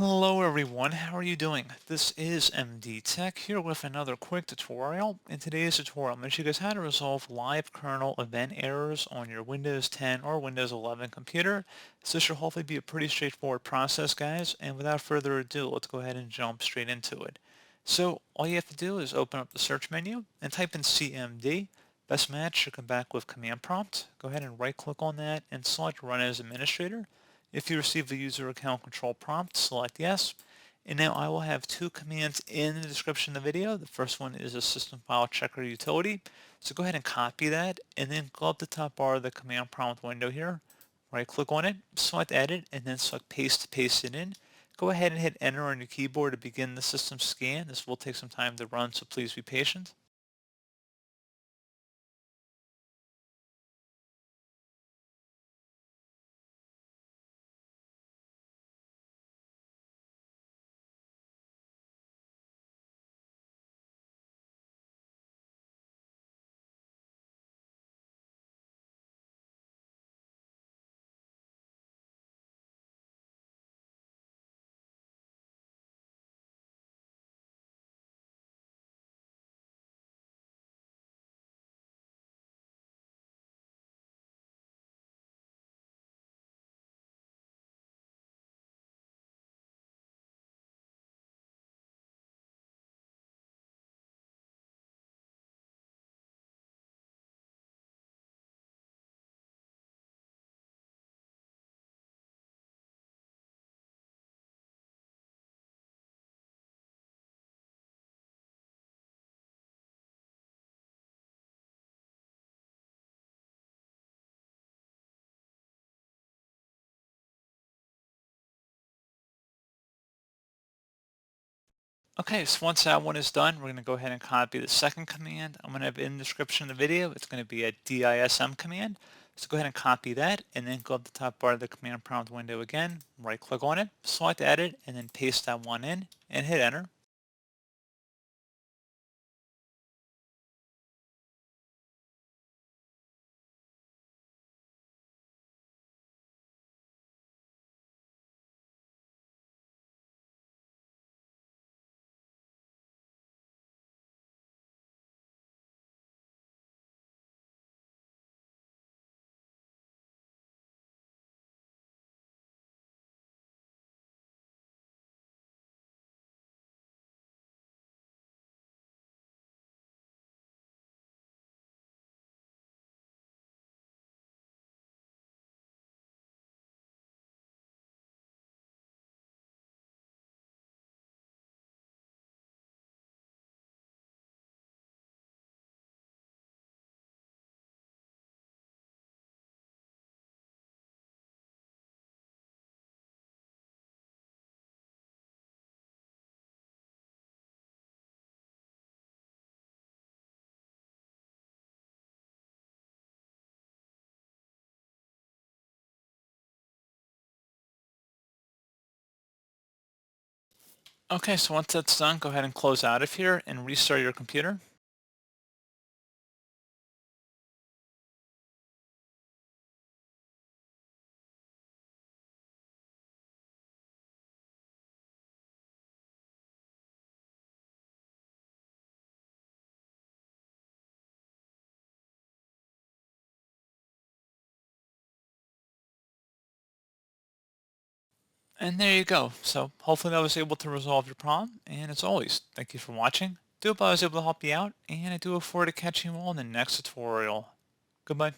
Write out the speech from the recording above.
Hello everyone, how are you doing? This is MD Tech here with another quick tutorial. In today's tutorial, I'm going to show you guys how to resolve live kernel event errors on your Windows 10 or Windows 11 computer. So this should hopefully be a pretty straightforward process, guys, and without further ado, let's go ahead and jump straight into it. So all you have to do is open up the search menu and type in CMD. Best match should come back with command prompt. Go ahead and right click on that and select Run as Administrator. If you receive a user account control prompt, select yes. And now I will have two commands in the description of the video. The first one is a system file checker utility. So go ahead and copy that and then go up the top bar of the command prompt window here. Right click on it, select edit, and then select paste to paste it in. Go ahead and hit enter on your keyboard to begin the system scan. This will take some time to run, so please be patient. Okay, so once that one is done, we're going to go ahead and copy the second command. I'm going to have in the description of the video, it's going to be a DISM command. So go ahead and copy that and then go up the top bar of the command prompt window again, right click on it, select edit, and then paste that one in and hit enter. Okay, so once that's done, go ahead and close out of here and restart your computer. And there you go. So hopefully I was able to resolve your problem. And as always, thank you for watching. Do hope I was able to help you out, and I do look forward to catching you all in the next tutorial. Goodbye.